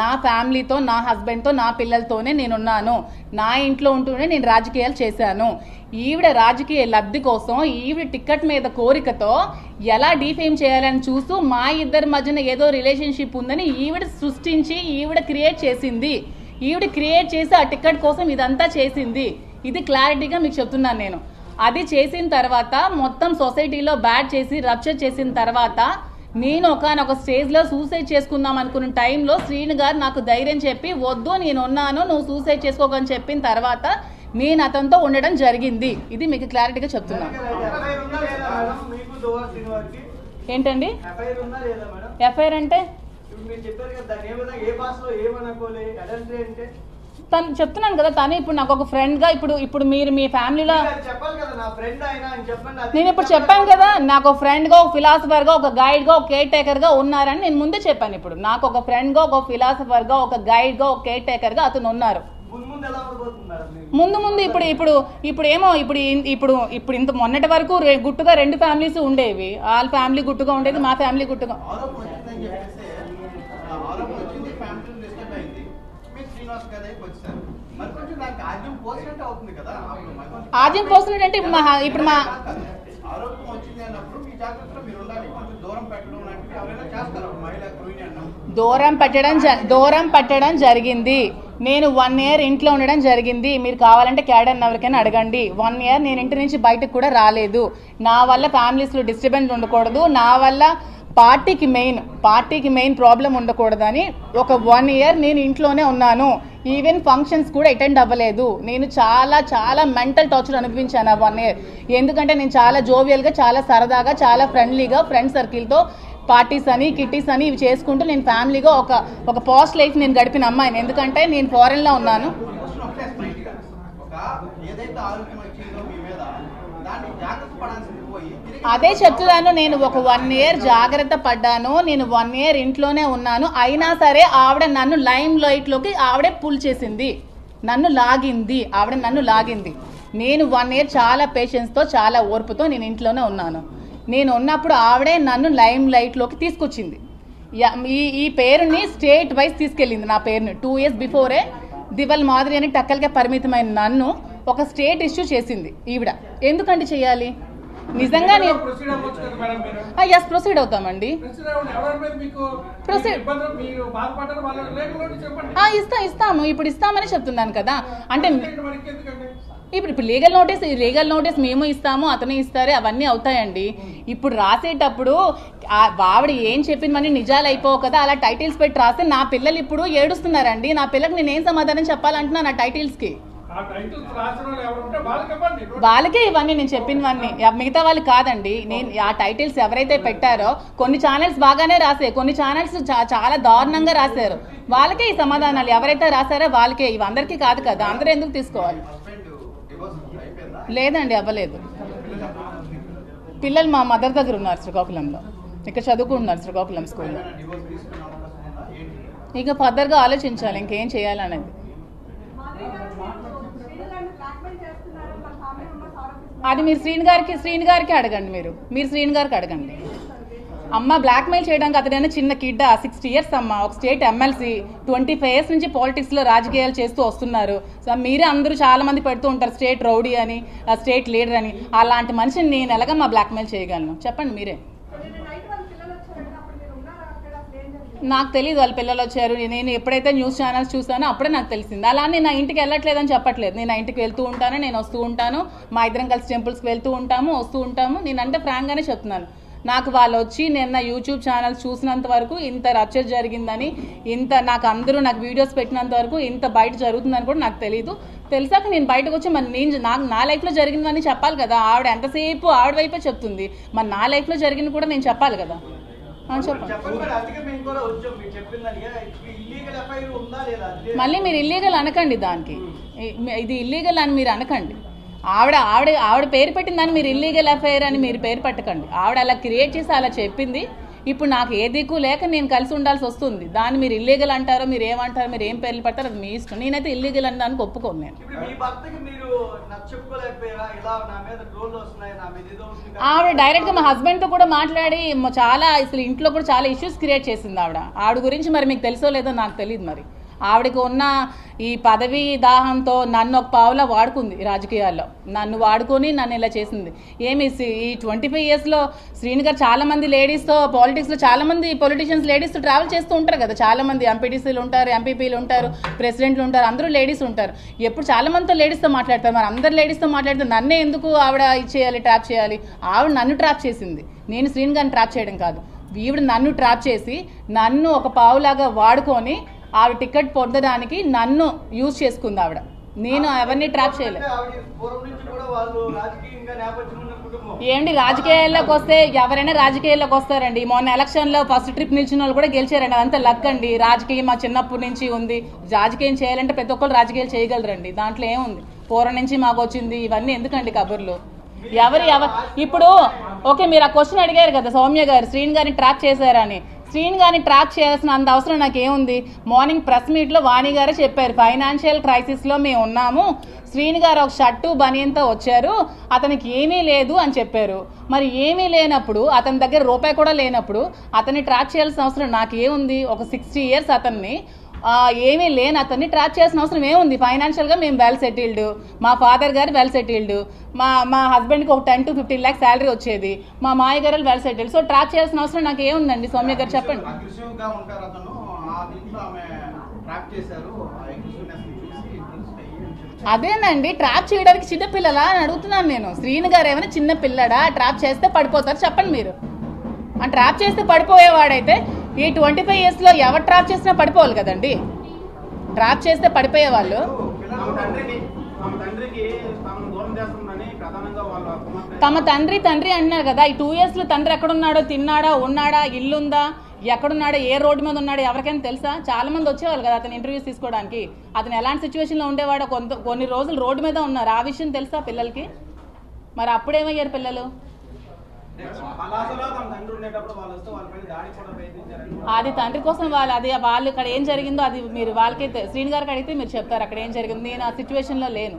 నా ఫ్యామిలీతో, నా హస్బెండ్తో, నా పిల్లలతోనే నేనున్నాను. నా ఇంట్లో ఉంటూనే నేను రాజకీయాలు చేశాను. ఈవిడ రాజకీయ లబ్ధి కోసం ఈవిడ టికెట్ మీద కోరికతో ఎలా డిఫేమ్ చేయాలని చూస్తూ మా ఇద్దరి మధ్యన ఏదో రిలేషన్షిప్ ఉందని ఈవిడ సృష్టించి ఈవిడ క్రియేట్ చేసింది. ఈవిడ క్రియేట్ చేసి ఆ టికెట్ కోసం ఇదంతా చేసింది. ఇది క్లారిటీగా మీకు చెప్తున్నాను నేను. అది చేసిన తర్వాత మొత్తం సొసైటీలో బ్యాడ్ చేసి రప్చర్ చేసిన తర్వాత నేను ఒకనొక స్టేజ్లో సూసైడ్ చేసుకుందాం అనుకున్న టైంలో శ్రీను గారు నాకు ధైర్యం చెప్పి వద్దు నేను ఉన్నాను, నువ్వు సూసైడ్ చేసుకోకని చెప్పిన తర్వాత నేను అతనితో ఉండడం జరిగింది. ఇది మీకు క్లారిటీగా చెప్తున్నాను. ఏంటండి ఎఫ్ఐఆర్ అంటే? తను చెప్తున్నాను కదా, తను ఇప్పుడు నాకు ఒక ఫ్రెండ్ గా ఇప్పుడు మీరు మీ ఫ్యామిలీలో నేను ఇప్పుడు చెప్పాను కదా, నాకు ఒక ఫ్రెండ్ గా, ఒక ఫిలాసఫర్ గా, ఒక గైడ్ గా, ఒక కేర్ టేకర్ గా ఉన్నారని నేను ముందే చెప్పాను. ఇప్పుడు నాకు ఒక ఫ్రెండ్ గా, ఒక ఫిలాసఫర్ గా, ఒక గైడ్ గా, ఒక కేర్ టేకర్ గా అతను ఉన్నారు. ముందు ఇప్పుడు ఏమో ఇప్పుడు ఇంత మొన్నటి వరకు గుట్టుగా 2 ఫ్యామిలీస్ ఉండేవి. వాళ్ళ ఫ్యామిలీ గుట్టుగా ఉండేది, మా ఫ్యామిలీ గుట్టుగా. ఆద్యం పోసినట్టు అంటే ఇప్పుడు మా దూరం పెట్టడం జరిగింది. నేను 1 year ఇంట్లో ఉండడం జరిగింది. మీరు కావాలంటే క్యాడర్ ఎవరికైనా అడగండి. 1 year నేను ఇంటి నుంచి బయటకు కూడా రాలేదు. నా వల్ల ఫ్యామిలీస్లో డిస్టర్బెన్స్ ఉండకూడదు, నా వల్ల పార్టీకి మెయిన్ ప్రాబ్లం ఉండకూడదని ఒక 1 year నేను ఇంట్లోనే ఉన్నాను. ఈవెన్ ఫంక్షన్స్ కూడా అటెండ్ అవ్వలేదు. నేను చాలా మెంటల్ టార్చర్ అనుభవించాను ఆ 1 year. ఎందుకంటే నేను చాలా జోవియల్గా, చాలా సరదాగా, చాలా ఫ్రెండ్లీగా ఫ్రెండ్ సర్కిల్తో పార్టీస్ అని, కిట్టీస్ అని ఇవి చేసుకుంటూ నేను ఫ్యామిలీగా ఒక పాస్ట్ లైఫ్ నేను గడిపిన అమ్మాయిని. ఎందుకంటే నేను ఫారెన్లో ఉన్నాను. అదే చెప్తున్నాను, నేను ఒక 1 year జాగ్రత్త పడ్డాను. నేను 1 year ఇంట్లోనే ఉన్నాను. అయినా సరే ఆవిడ నన్ను లైమ్ లైట్లోకి ఆవిడే పుల్ చేసింది, నన్ను లాగింది. నేను 1 year చాలా పేషెన్స్తో, చాలా ఓర్పుతో నేను ఇంట్లోనే ఉన్నాను. నేను ఉన్నప్పుడు ఆవిడే నన్ను లైమ్ లైట్లోకి తీసుకొచ్చింది. ఈ పేరుని స్టేట్ వైజ్ తీసుకెళ్ళింది. నా పేరుని 2 years బిఫోరే దివల్ మాదిరి అని టక్కలకే పరిమితమైన నన్ను ఒక స్టేట్ ఇష్యూ చేసింది ఈవిడ. ఎందుకంటే చేయాలి? నిజంగా ప్రొసీడ్ అవుతామండి. ఇస్తాము, ఇప్పుడు ఇస్తామని చెప్తున్నాను కదా. అంటే ఇప్పుడు లీగల్ నోటీస్ మేము ఇస్తాము, అతను ఇస్తారే, అవన్నీ అవుతాయండి. ఇప్పుడు రాసేటప్పుడు ఆవిడ ఏం చెప్పిందని నిజాలు అయిపోవు కదా. అలా టైటిల్స్ పెట్టి రాస్తే నా పిల్లలు ఇప్పుడు ఏడుస్తున్నారండి. నా పిల్లలకు నేను ఏం సమాధానం చెప్పాలంటున్నా నా టైటిల్స్కి? వాళ్ళకే ఇవన్నీ నేను చెప్పినవన్నీ, మిగతా వాళ్ళు కాదండి. నేను ఆ టైటిల్స్ ఎవరైతే పెట్టారో కొన్ని ఛానల్స్ బాగానే రాసాయి, కొన్ని ఛానల్స్ చాలా దారుణంగా రాశారు. వాళ్ళకే ఈ సమాధానాలు ఎవరైతే రాశారో వాళ్ళకే, ఇవి అందరికీ కాదు కదా. అందరూ ఎందుకు తీసుకోవాలి? లేదండి, అవ్వలేదు. పిల్లలు మా మదర్ దగ్గర ఉన్నారు శ్రీకాకుళంలో, ఇక్కడ చదువుకుంటున్నారు శ్రీకాకుళం స్కూల్లో. ఇక ఫర్దర్గా ఆలోచించాలి ఇంకేం చేయాలనేది. అది మీరు శ్రీని గారికి అడగండి. మీరు శ్రీని గారికి అడగండి. అమ్మ బ్లాక్మెయిల్ చేయడానికి అతడైనా చిన్న కిడ్, 60 years అమ్మ, ఒక స్టేట్ ఎమ్మెల్సీ, 25 years నుంచి పాలిటిక్స్లో రాజకీయాలు చేస్తూ వస్తున్నారు. సో మీరే అందరూ చాలా మంది పెడుతూ ఉంటారు స్టేట్ రౌడీ అని, స్టేట్ లీడర్ అని. అలాంటి మనిషిని నేను ఎలాగమ్మా బ్లాక్మెయిల్ చేయగలను? చెప్పండి మీరే. నాకు తెలియదు వాళ్ళ పిల్లలు వచ్చారు. నేను ఎప్పుడైతే న్యూస్ ఛానల్స్ చూసానో అప్పుడే నాకు తెలిసింది. అలా నేను నా ఇంటికి వెళ్ళట్లేదని చెప్పట్లేదు. నేను నా ఇంటికి వెళ్తూ ఉంటాను, నేను వస్తూ ఉంటాను, మా ఇద్దరం కలిసి టెంపుల్స్కి వెళ్తూ ఉంటాము, వస్తూ ఉంటాము. నేను అంటే ఫ్రాంక్గానే చెప్తున్నాను. నాకు వాళ్ళు వచ్చి నేను నా యూట్యూబ్ ఛానల్స్ చూసినంత వరకు ఇంత రచ్చ జరిగిందని, నాకు అందరూ నాకు వీడియోస్ పెట్టినంత వరకు ఇంత బయట జరుగుతుందని కూడా నాకు తెలియదు. తెలిసాక నేను బయటకు వచ్చి మరి నా లైఫ్లో జరిగిందని చెప్పాలి కదా. ఆవిడ ఎంతసేపు ఆవిడ వైపే చెప్తుంది, మరి నా లైఫ్లో జరిగింది కూడా నేను చెప్పాలి కదా. మళ్ళీ మీరు ఇల్లీగల్ అనకండి, దానికి ఇది ఇల్లీగల్ అని మీరు అనకండి. ఆవిడ పేరు పెట్టిందని మీరు ఇల్లీగల్ అఫైర్ అని మీరు పేరు పెట్టకండి. ఆవిడ అలా క్రియేట్ చేసి అలా చెప్పింది. ఇప్పుడు నాకు ఏ దిక్కు లేక నేను కలిసి ఉండాల్సి వస్తుంది. దాన్ని మీరు ఇల్లీగల్ అంటారో, మీరు ఏమంటారో, మీరు ఏం పేర్లు పెడతారో అది మీ ఇష్టం. నేనైతే ఇల్లీగల్ అని దానికి ఒప్పుకోను. నేను ఆవిడ డైరెక్ట్గా మా హస్బెండ్తో కూడా మాట్లాడి చాలా అసలు ఇంట్లో కూడా చాలా ఇష్యూస్ క్రియేట్ చేసింది ఆవిడ గురించి. మరి మీకు తెలుసో లేదో నాకు తెలియదు. మరి ఆవిడకి ఉన్న ఈ పదవి దాహంతో నన్ను ఒక పావులా వాడుకుంది రాజకీయాల్లో. నన్ను వాడుకొని నన్ను ఇలా చేసింది. ఈ 25 yearsలో శ్రీని గారు చాలామంది లేడీస్తో పాలిటిక్స్లో చాలామంది పొలిటీషియన్స్ లేడీస్తో ట్రావెల్ చేస్తూ ఉంటారు కదా. చాలామంది ఎంపీటీసీలు ఉంటారు, ఎంపీపీలు ఉంటారు, ప్రెసిడెంట్లు ఉంటారు, అందరూ లేడీస్ ఉంటారు. ఎప్పుడు చాలామందితో లేడీస్తో మాట్లాడతారు. మరి అందరు లేడీస్తో మాట్లాడితే నన్నే ఎందుకు ఆవిడ ఇచ్చేయాలి, ట్రాప్ చేయాలి? ఆవిడ నన్ను ట్రాప్ చేసింది, నేను శ్రీని గారిని ట్రాప్ చేయడం కాదు. ఈవిడ నన్ను ట్రాప్ చేసి నన్ను ఒక పావులాగా వాడుకొని ఆవిడ టికెట్ పొందడానికి నన్ను యూజ్ చేసుకుంది ఆవిడ. నేను ఎవరిని ట్రాప్ చేయలేదు. ఏంటి రాజకీయాల్లోకి వస్తే ఎవరైనా రాజకీయాల్లోకి వస్తారండి. మొన్న ఎలక్షన్లో ఫస్ట్ ట్రిప్ నిలిచిన వాళ్ళు కూడా గెలిచారండి. అదంతా లక్ అండి. రాజకీయం మా చిన్నప్పటి నుంచి ఉంది. రాజకీయం చేయాలంటే ప్రతి ఒక్కరు రాజకీయాలు చేయగలరండి. దాంట్లో ఏముంది? పూర్వం నుంచి మాకు వచ్చింది. ఇవన్నీ ఎందుకండి కబుర్లు? ఇప్పుడు ఓకే, మీరు ఆ క్వశ్చన్ అడిగారు కదా సౌమ్య గారు, శ్రీని గారిని ట్రాప్ చేశారని. శ్రీని గారిని ట్రాప్ చేయాల్సిన అంత అవసరం నాకేముంది? మార్నింగ్ ప్రెస్ మీట్లో వాణి గారే చెప్పారు, ఫైనాన్షియల్ క్రైసిస్లో మేము ఉన్నాము, శ్రీని గారు ఒక షర్టు బనియన్తో వచ్చారు, అతనికి ఏమీ లేదు అని చెప్పారు. మరి ఏమీ లేనప్పుడు, అతని దగ్గర రూపాయి కూడా లేనప్పుడు అతన్ని ట్రాప్ చేయాల్సిన అవసరం నాకేముంది? ఒక 60 years అతన్ని ఏమీ లేని అతన్ని ట్రాప్ చేయాల్సిన అవసరం ఏముంది? ఫైనాన్షియల్గా మేము వెల్ సెటిల్డ్, మా ఫాదర్ గారు వెల్ సెటిల్డ్, మా హస్బెండ్కి ఒక 10 to 15 lakhs శాలరీ వచ్చేది, మా మాయ గారు వెల్ సెటిల్డ్. సో ట్రాప్ చేయాల్సిన అవసరం నాకు ఏముందండి? సౌమ్య గారు చెప్పండి. ట్రాప్ చేశారు ఆ ఎగ్జిబిషన్ చూసి ఇన్ఫ్లుయెన్స్ అయ్యి అదేనండి, ట్రాప్ చేయడానికి చిన్నపిల్లలా అని అడుగుతున్నాను నేను. శ్రీను గారు ఏమైనా చిన్న పిల్లడా? ట్రాప్ చేస్తే పడిపోతారు చెప్పండి మీరు. ఆ ట్రాప్ చేస్తే పడిపోయేవాడైతే ఈ 25 yearsలో ఎవరు ట్రాప్ చేసినా పడిపోవాలి కదండి. ట్రాప్ చేస్తే పడిపోయే వాళ్ళు తమ తండ్రి అంటున్నారు కదా. ఈ 2 yearsలో తండ్రి ఎక్కడున్నాడో, తిన్నాడా, ఉన్నాడా, ఇల్లుందా, ఎక్కడున్నాడో, ఏ రోడ్డు మీద ఉన్నాడో ఎవరికైనా తెలుసా? చాలా మంది వచ్చేవాళ్ళు కదా అతను ఇంటర్వ్యూస్ తీసుకోవడానికి. అతను ఎలాంటి సిచ్యువేషన్లో ఉండేవాడో, కొన్ని రోజులు రోడ్డు మీద ఉన్నారు. ఆ విషయం తెలుసా పిల్లలకి? మరి అప్పుడేమయ్యారు పిల్లలు? అది తండ్రి కోసం వాళ్ళు ఇక్కడ ఏం జరిగిందో అది మీరు వాళ్ళకి శ్రీను గారికి అడిగితే మీరు చెప్తారు అక్కడ ఏం జరిగింది. నేను ఆ సిచ్యువేషన్లో లేను.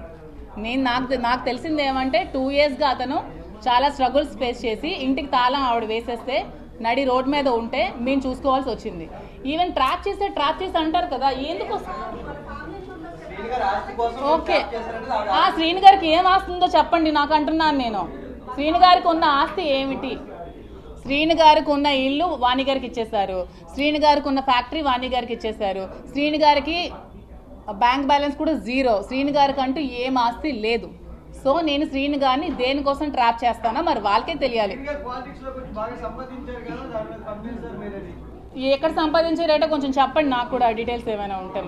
నాకు తెలిసింది ఏమంటే 2 yearsగా అతను చాలా స్ట్రగుల్స్ ఫేస్ చేసి ఇంటికి తాళం ఆవిడ వేసేస్తే నడి రోడ్ మీద ఉంటే మేము చూసుకోవాల్సి వచ్చింది. ఈవెన్ ట్రాప్ చేసి అంటారు కదా, ఎందుకు? ఓకే, ఆ శ్రీను గారికి ఏం ఆస్తుందో చెప్పండి నాకు అంటున్నాను నేను. శ్రీను గారికి ఉన్న ఆస్తి ఏమిటి? శ్రీను గారికి ఉన్న ఇల్లు వాణి గారికి ఇచ్చేశారు. శ్రీను గారికి ఉన్న ఫ్యాక్టరీ వాణి గారికి ఇచ్చేశారు. శ్రీను గారికి బ్యాంక్ బ్యాలెన్స్ కూడా 0. శ్రీను గారికి అంటూ ఏం ఆస్తి లేదు. సో నేను శ్రీను గారిని దేనికోసం ట్రాప్ చేస్తానో మరి వాళ్ళకే తెలియాలి. ఎక్కడ సంపాదించారేటో కొంచెం చెప్పండి నాకు కూడా డీటెయిల్స్ ఏమైనా ఉంటే.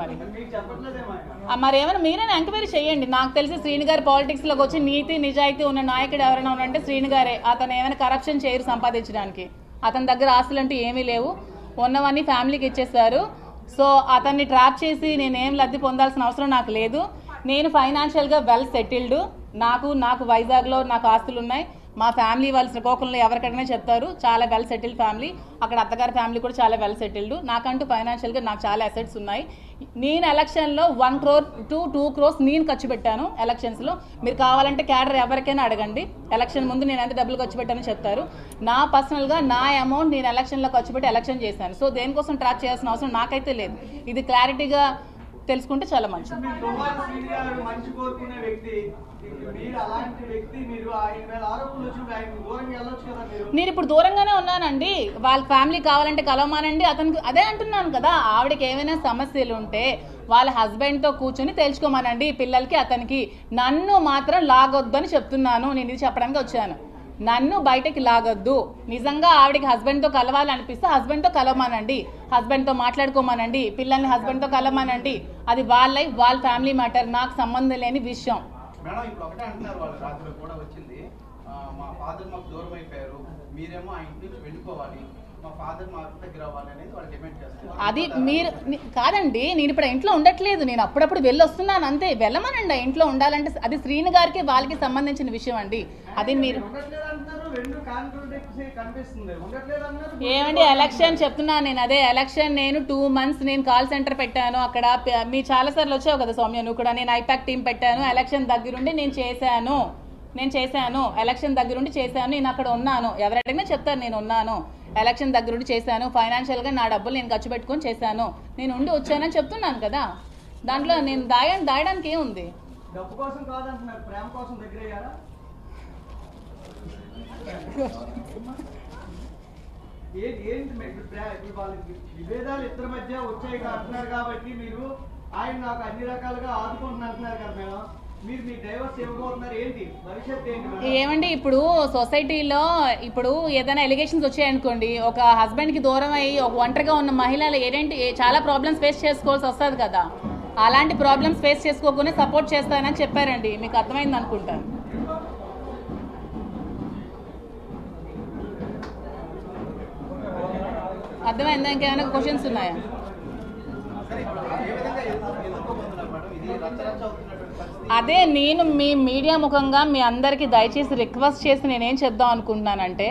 మరి ఏమైనా మీరైనా ఎంక్వైరీ చేయండి. నాకు తెలిసి శ్రీను గారి పాలిటిక్స్లోకి వచ్చి నీతి నిజాయితీ ఉన్న నాయకుడు ఎవరైనా ఉన్నారంటే శ్రీను గారే. అతను ఏమైనా కరప్షన్ చేయరు సంపాదించడానికి. అతని దగ్గర ఆస్తులు అంటూ ఏమీ లేవు, ఉన్నవన్నీ ఫ్యామిలీకి ఇచ్చేస్తారు. సో అతన్ని ట్రాప్ చేసి నేనేం లబ్ధి పొందాల్సిన అవసరం నాకు లేదు. నేను ఫైనాన్షియల్గా వెల్ సెటిల్డ్. నాకు వైజాగ్లో నాకు ఆస్తులు ఉన్నాయి. మా ఫ్యామిలీ వాళ్ళు శ్రీకాకుళంలో ఎవరికైనా చెప్తారు చాలా వెల్ సెటిల్డ్ ఫ్యామిలీ. అక్కడ అత్తగారి ఫ్యామిలీ కూడా చాలా వెల్ సెటిల్డ్. నాకంటూ ఫైనాన్షియల్గా నాకు చాలా అసెట్స్ ఉన్నాయి. నేను ఎలక్షన్లో 1 crore to 2 crores నేను ఖర్చు పెట్టాను ఎలక్షన్స్లో. మీరు కావాలంటే క్యాడర్ ఎవరికైనా అడగండి. ఎలక్షన్ ముందు నేను ఎంత డబ్బులు ఖర్చు పెట్టానో చెప్తారు. నా పర్సనల్గా నా అమౌంట్ నేను ఎలక్షన్లో ఖర్చు పెట్టి ఎలక్షన్ చేశాను. సో దేనికోసం ట్రాప్ చేయాల్సిన అవసరం నాకైతే లేదు. ఇది క్లారిటీగా తెలుసుకుంటే చాలా మంచిది. నేను ఇప్పుడు దూరంగానే ఉన్నానండి. వాళ్ళ ఫ్యామిలీ కావాలంటే కలవమానండి. అతనికి అదే అంటున్నాను కదా, ఆవిడకి ఏమైనా సమస్యలు ఉంటే వాళ్ళ హస్బెండ్తో కూర్చొని తెలుసుకోమానండి పిల్లలకి అతనికి. నన్ను మాత్రం లాగొద్దు అని చెప్తున్నాను. నేను ఇది చెప్పడానికి వచ్చాను. నన్ను బయటకి లాగొద్దు. నిజంగా ఆవిడకి హస్బెండ్తో కలవాలనిపిస్తే హస్బెండ్తో కలవమానండి, హస్బెండ్తో మాట్లాడుకోమానండి, పిల్లల్ని హస్బెండ్తో కలవమానండి. అది వాళ్ళ లైఫ్, వాళ్ళ ఫ్యామిలీ మ్యాటర్, నాకు సంబంధం లేని విషయం. మేడం ఇప్పుడు ఒకటే అంటున్నారు, వాళ్ళ రాత్రి కూడా వచ్చింది, మా ఫాదర్ మాకు దూరం అయిపోయారు, మీరేమో ఆ ఇంటి నుంచి వెళ్ళిపోవాలి, మా ఫాదర్ మా దగ్గర అవ్వాలి అనేది వాళ్ళు డిమాండ్ చేస్తారు. అది మీరు కాదండి, నేను ఇప్పుడు ఇంట్లో ఉండట్లేదు, నేను అప్పుడప్పుడు వెళ్ళి వస్తున్నాను అంతే. వెళ్ళమనండి ఇంట్లో ఉండాలంటే. అది శ్రీను గారికి వాళ్ళకి సంబంధించిన విషయం అండి. అది మీరు ఏమండి ఎలక్షన్ చెప్తున్నాను నేను. అదే ఎలక్షన్ నేను 2 months నేను కాల్ సెంటర్ పెట్టాను అక్కడ. మీ చాలా సార్లు వచ్చావు కదా సౌమ్య నువ్వు కూడా. నేను ఐపాక్ టీం పెట్టాను. ఎలక్షన్ దగ్గరుండి నేను చేశాను. ఎలక్షన్ దగ్గరుండి చేశాను. నేను అక్కడ ఉన్నాను. ఎవరైనా చెప్తారు నేను ఉన్నాను. ఎలక్షన్ దగ్గరుండి చేశాను. ఫైనాన్షియల్గా నా డబ్బులు నేను ఖర్చు పెట్టుకొని చేశాను. నేను ఉండి వచ్చానని చెప్తున్నాను కదా. దాంట్లో నేను దాయడానికి ఏముంది? డబ్బు కోసం కాదంటున్నారు, ప్రేమ కోసం దగ్గర అయ్యారా? ఏంటి వాళ్ళకి విభేదాలు ఇద్దరి మధ్య వచ్చాయి అంటున్నారు కాబట్టి మీరు ఆయన నాకు అన్ని రకాలుగా ఆదుకుంటున్నారు అంటున్నారు కదా మేడం. మీరు మీ డైవర్స్ ఇవ్వబోతున్నారు, ఏంటి భవిష్యత్తు ఏంటి? ఏమండి ఇప్పుడు సొసైటీలో ఇప్పుడు ఏదైనా ఎలిగేషన్స్ వచ్చాయనుకోండి, ఒక హస్బెండ్కి దూరం అయ్యి ఒక ఒంటరిగా ఉన్న మహిళలు చాలా ప్రాబ్లమ్స్ ఫేస్ చేసుకోవాల్సి వస్తుంది కదా. అలాంటి ప్రాబ్లమ్స్ ఫేస్ చేసుకోకుండా సపోర్ట్ చేస్తానని చెప్పారండి. మీకు అర్థమైంది అనుకుంటాను. అర్థమైందా? ఇంకేమైనా క్వశ్చన్స్ ఉన్నాయా? అదే నేను మీ మీడియా ముఖంగా మీ అందరికీ దయచేసి రిక్వెస్ట్ చేసి నేనేం చెప్దాం అనుకుంటున్నానంటే,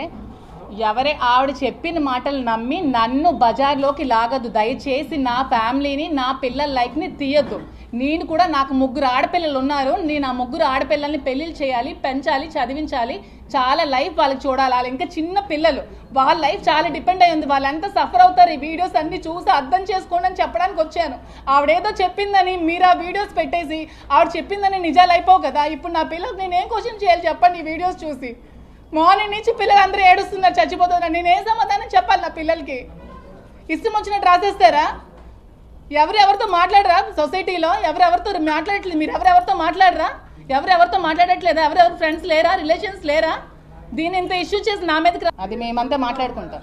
ఆవిడ చెప్పిన మాటలు నమ్మి నన్ను బజార్లోకి లాగద్దు. దయచేసి నా ఫ్యామిలీని, నా పిల్లల లైఫ్ని తీయద్దు. నేను కూడా నాకు 3 ఆడపిల్లలు ఉన్నారు. నేను ఆ 3 ఆడపిల్లల్ని పెళ్ళిళ్ళు చేయాలి, పెంచాలి, చదివించాలి, చాలా లైఫ్ వాళ్ళకి చూడాలి. ఇంకా చిన్న పిల్లలు, వాళ్ళ లైఫ్ చాలా డిపెండ్ అయ్యి ఉంది. వాళ్ళంతా సఫర్ అవుతారు. ఈ వీడియోస్ అన్ని చూసి అర్థం చేసుకోండి అని చెప్పడానికి వచ్చాను. ఆవిడేదో చెప్పిందని మీరు ఆ వీడియోస్ పెట్టేసి ఆవిడ చెప్పిందని నిజాలు అయిపోవు కదా. ఇప్పుడు నా పిల్లలకు నేనేం క్వశ్చన్ చేయాలి చెప్పండి? ఈ వీడియోస్ చూసి మార్నింగ్ నుంచి పిల్లలు అందరూ ఏడుస్తున్నారు, చచ్చిపోతున్నారు. నేనేం సమాధానం చెప్పాలి నా పిల్లలకి? ఇష్టం వచ్చినట్టు రాసేస్తారా? ఎవరెవరితో మాట్లాడరా సొసైటీలో? ఎవరెవరితో మాట్లాడట్లేదు? మీరు ఎవరెవరితో మాట్లాడరా? ఎవరెవరితో మాట్లాడట్లేదా? ఎవరెవరు ఫ్రెండ్స్ లేరా? రిలేషన్స్ లేరా? దీని ఇంత ఇష్యూ చేసి నా మీదకి అది మేమంతా మాట్లాడుకుంటాం.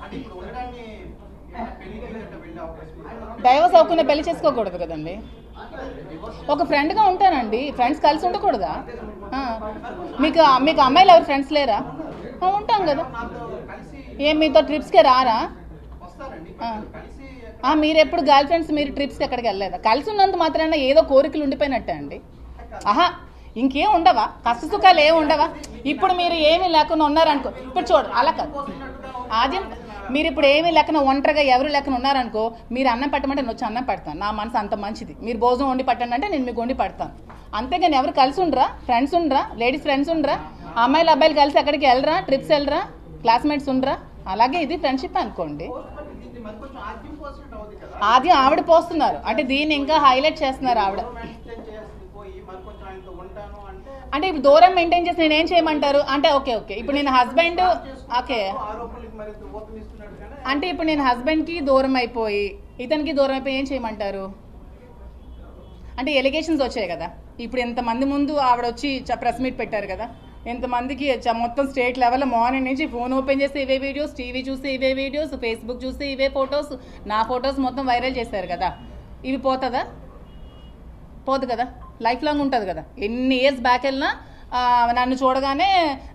డైవర్స్ అవ్వకుండా పెళ్లి చేసుకోకూడదు కదండి. ఒక ఫ్రెండ్గా ఉంటానండి. ఫ్రెండ్స్ కలిసి ఉండకూడదా? మీకు అమ్మాయిలు ఎవరు ఫ్రెండ్స్ లేరా? ఉంటాం కదా. ఏం మీతో ట్రిప్స్కే రారా? మీరు ఎప్పుడు గర్ల్ ఫ్రెండ్స్ మీరు ట్రిప్స్కి ఎక్కడికి వెళ్ళలేదా? కలిసి ఉన్నంత మాత్రాన ఏదో కోరికలు ఉండిపోయినట్టే అండి. ఇంకేం ఉండవా? కష్ట సుఖాలు ఏమి ఉండవా? ఇప్పుడు మీరు ఏమీ లేకుండా ఉన్నారనుకో, ఇప్పుడు చూడు అలా కాదు ఆద్యం, మీరు ఇప్పుడు ఏమీ లేకుండా ఒంటరిగా ఎవరు లేకుండా ఉన్నారనుకో, మీరు అన్నం పెట్టమంటే నేను వచ్చి అన్నం పెడతాను. నా మనసు అంత మంచిది. మీరు భోజనం వండి పెట్టండి అంటే నేను మీకు వండి పెడతాను. అంతేగాని ఎవరు కలిసి ఉండరా? ఫ్రెండ్స్ ఉండరా? లేడీస్ ఫ్రెండ్స్ ఉండరా? అమ్మాయిలు అబ్బాయిలు కలిసి ఎక్కడికి వెళ్ళరా? ట్రిప్స్ వెళ్ళరా? క్లాస్మేట్స్ ఉండరా? అలాగే ఇది ఫ్రెండ్షిప్ అనుకోండి. ఆద్యం ఆవిడ పోస్తున్నారు అంటే దీన్ని ఇంకా హైలైట్ చేస్తున్నారు ఆవిడ. అంటే ఇప్పుడు దూరం మెయింటైన్ చేసి నేనేం చేయమంటారు అంటే ఓకే ఇప్పుడు నేను హస్బెండ్ ఓకే అంటే ఇప్పుడు నేను హస్బెండ్కి దూరం అయిపోయి ఇతనికి దూరం అయిపోయి ఏం చేయమంటారు? అంటే ఎలిగేషన్స్ వచ్చాయి కదా. ఇప్పుడు ఎంతమంది ముందు ఆవిడ వచ్చి ప్రెస్ మీట్ పెట్టారు కదా. ఎంతమందికి మొత్తం స్టేట్ లెవెల్లో మార్నింగ్ నుంచి ఫోన్ ఓపెన్ చేస్తే ఇవే వీడియోస్, టీవీ చూస్తే ఇవే వీడియోస్, ఫేస్బుక్ చూస్తే ఇవే ఫొటోస్, నా ఫొటోస్ మొత్తం వైరల్ చేశారు కదా. ఇవి పోతుందా? పోదు కదా. లైఫ్ లాంగ్ ఉంటుంది కదా. ఎన్ని ఇయర్స్ బ్యాక్ వెళ్ళినా నన్ను చూడగానే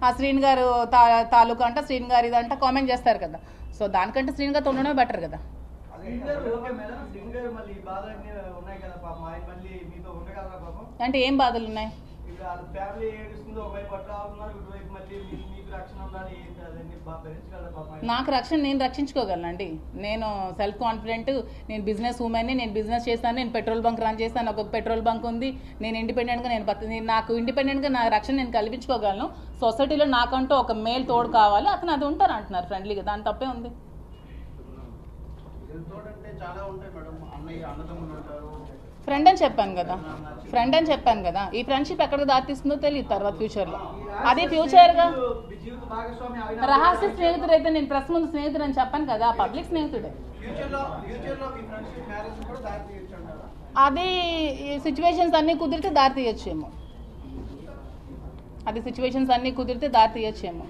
ఆ శ్రీని గారు తాలూకా అంట, శ్రీని గారు ఇదంట కామెంట్ చేస్తారు కదా. సో దానికంటే శ్రీని గారితో ఉండడమే బెటర్ కదా. అంటే ఏం బాధలు ఉన్నాయి? నాకు రక్షణ నేను రక్షించుకోగలనండి. నేను సెల్ఫ్ కాన్ఫిడెంట్, నేను బిజినెస్ ఉమెన్ని, నేను బిజినెస్ చేస్తాను, నేను పెట్రోల్ బంక్ రన్ చేస్తాను, ఒక పెట్రోల్ బంక్ ఉంది, నేను ఇండిపెండెంట్గా నాకు ఇండిపెండెంట్గా నా రక్షణ నేను కల్పించుకోగలను. సొసైటీలో నాకంటూ ఒక మేల్ తోడు కావాలి, అతను అది ఉంటారు అంటున్నారు ఫ్రెండ్లీగా. దాని తప్పే ఉంది. ఫ్రెండ్ అని చెప్పాను కదా. ఈ ఫ్రెండ్షిప్ ఎక్కడికి దారి తీస్తుందో తెలియదు తర్వాత ఫ్యూచర్లో. అదే ఫ్యూచర్గా రహస్య స్నేహితుడు అయితే నేను ప్రెస్ ముందు స్నేహితుడు అని చెప్పాను కదా, పబ్లిక్ స్నేహితుడే. అది సిచ్యువేషన్స్ అన్నీ కుదిరితే దారి తీయచ్చేమో.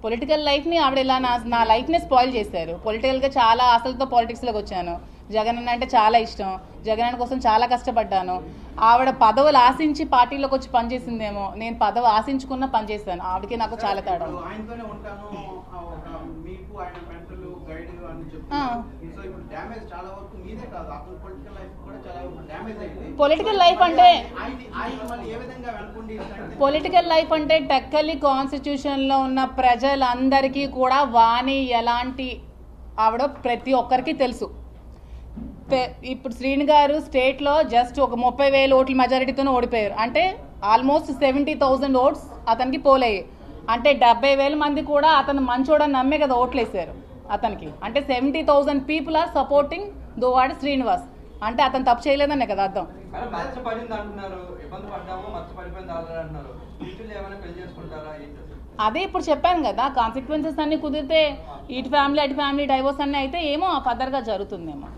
పొలిటికల్ లైఫ్ని ఆవిడ ఇలా నా లైఫ్ని స్పాయిల్ చేశారు. పొలిటికల్గా చాలా ఆశలతో పాలిటిక్స్లోకి వచ్చాను. జగన్ అన్న అంటే చాలా ఇష్టం. జగన్ అన్న కోసం చాలా కష్టపడ్డాను. ఆవిడ పదవులు ఆశించి పార్టీలోకి వచ్చి పనిచేసిందేమో, నేను పదవి ఆశించుకున్న పనిచేస్తాను. ఆవిడకి నాకు చాలా తేడా. పొలిటికల్ లైఫ్ అంటే టెక్కలి కాన్స్టిట్యూషన్లో ఉన్న ప్రజలందరికీ కూడా వాణి ఎలాంటి ఆవిడ ప్రతి ఒక్కరికి తెలుసు. ఇప్పుడు శ్రీని గారు స్టేట్లో జస్ట్ ఒక 30,000 ఓట్ల మెజారిటీతోనే ఓడిపోయారు. అంటే ఆల్మోస్ట్ 70,000 ఓట్స్ అతనికి పోలయ్యాయి. అంటే 70,000 మంది కూడా అతను మంచోడని నమ్మే కదా ఓట్లేసారు అతనికి. అంటే 70,000 people are supporting Duvvada Srinivas. అంటే అతను తప్పు చేయలేదనే కదా అర్థం. అదే ఇప్పుడు చెప్పాను కదా, కాన్సిక్వెన్సెస్ అన్ని కుదిరితే ఇటు ఫ్యామిలీ అటు ఫ్యామిలీ డైవోర్స్ అన్నీ అయితే ఏమో ఫర్దర్గా జరుగుతుందేమో.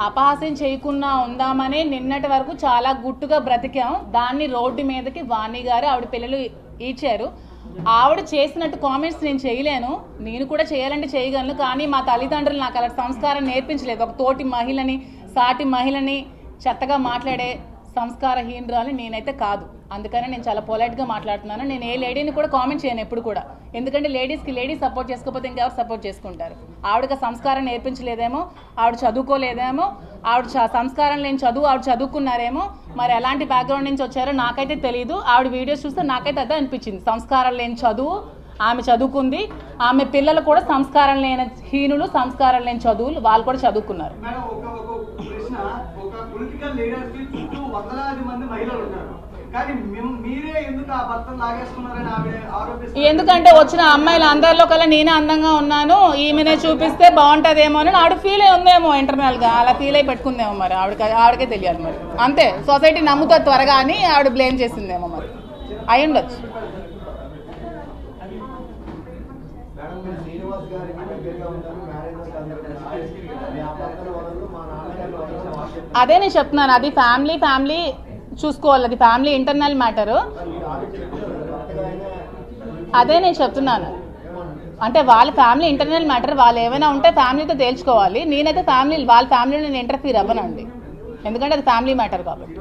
అపహాస్యం చేయకుండా ఉందామని నిన్నటి వరకు చాలా గుట్టుగా బ్రతికాం. దాన్ని రోడ్డు మీదకి వాణి గారు ఆవిడ పిల్లలు ఈడ్చారు. ఆవిడ చేసినట్టు కామెంట్స్ నేను చేయలేను. నేను కూడా చేయాలంటే చేయగలను. కానీ మా తల్లిదండ్రులు నాకు అలా సంస్కారం నేర్పించలేదు. ఒక తోటి మహిళని, సాటి మహిళని చెత్తగా మాట్లాడే సంస్కారహీనురాలు నేనైతే కాదు. అందుకనే నేను చాలా పొలైట్గా మాట్లాడుతున్నాను. నేను ఏ లేడీని కూడా కామెంట్ చేయను ఎప్పుడు కూడా. ఎందుకంటే లేడీస్ సపోర్ట్ చేసుకోకపోతే ఇంకెవరు సపోర్ట్ చేసుకుంటారు. ఆవిడకి సంస్కారం నేర్పించలేదేమో, ఆవిడ చదువుకోలేదేమో, ఆవిడ సంస్కారం లేని చదువు ఆవిడ చదువుకున్నారేమో. మరి ఎలాంటి బ్యాక్గ్రౌండ్ నుంచి వచ్చారో నాకైతే తెలియదు. ఆవిడ వీడియోస్ చూస్తే నాకైతే అదే అనిపించింది. సంస్కారం లేని చదువు ఆమె చదువుకుంది. ఆమె పిల్లలు కూడా సంస్కారం లేని హీనులు, సంస్కారం లేని చదువులు వాళ్ళు కూడా చదువుకున్నారు. ఎందుకంటే వచ్చిన అమ్మాయిలు అందరిలో కల్లా నేనే అందంగా ఉన్నాను, ఈమెనే చూపిస్తే బాగుంటుందేమో అని ఆవిడ ఫీల్ అయి ఉందేమో ఇంటర్నల్ గా. అలా ఫీల్ అయి పెట్టుకుందేమో మరి ఆవిడకే తెలియాలి. మరి అంతే, సొసైటీ నమ్ముతా త్వరగా అని ఆవిడ బ్లేమ్ చేసిందేమో మరి. అయి ఉండొచ్చు. మీరు శ్రీనివాస్ గారికి దగ్గరగా ఉంటారు, మ్యారేజ్ పక్కన వాళ్ళు మా నాన్నగారు అదే నేను చెప్తున్నాను, అది ఫ్యామిలీ చూసుకోవాలి, అది ఫ్యామిలీ ఇంటర్నల్ మ్యాటరు. అదే నేను చెప్తున్నాను, అంటే వాళ్ళ ఫ్యామిలీ ఇంటర్నల్ మ్యాటర్, వాళ్ళు ఏమైనా ఉంటే ఫ్యామిలీతో తేల్చుకోవాలి. నేనైతే వాళ్ళ ఫ్యామిలీలో నేను ఇంటర్ఫీర్ అవ్వనండి, ఎందుకంటే అది ఫ్యామిలీ మ్యాటర్ కాబట్టి.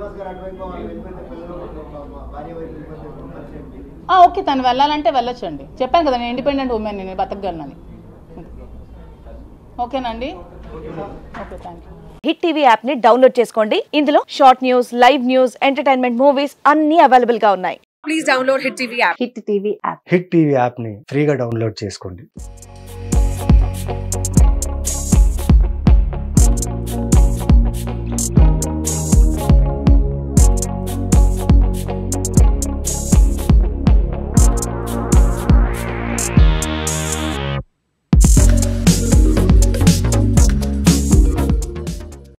ఓకే, తను వెళ్ళాలంటే వెళ్ళొచ్చండి. చెప్పాను కదా నేను ఇండిపెండెంట్ ఉమెన్, నేను బతకగలనని. ఓకేనండి, okay, thank you. Hit TV app ని డౌన్లోడ్ చేసుకోండి. ఇందులో short news, live news, entertainment movies అన్ని అవైలబుల్ గా ఉన్నాయి. Please download hit TV app. Hit TV app ని ఫ్రీగా డౌన్లోడ్ చేసుకోండి.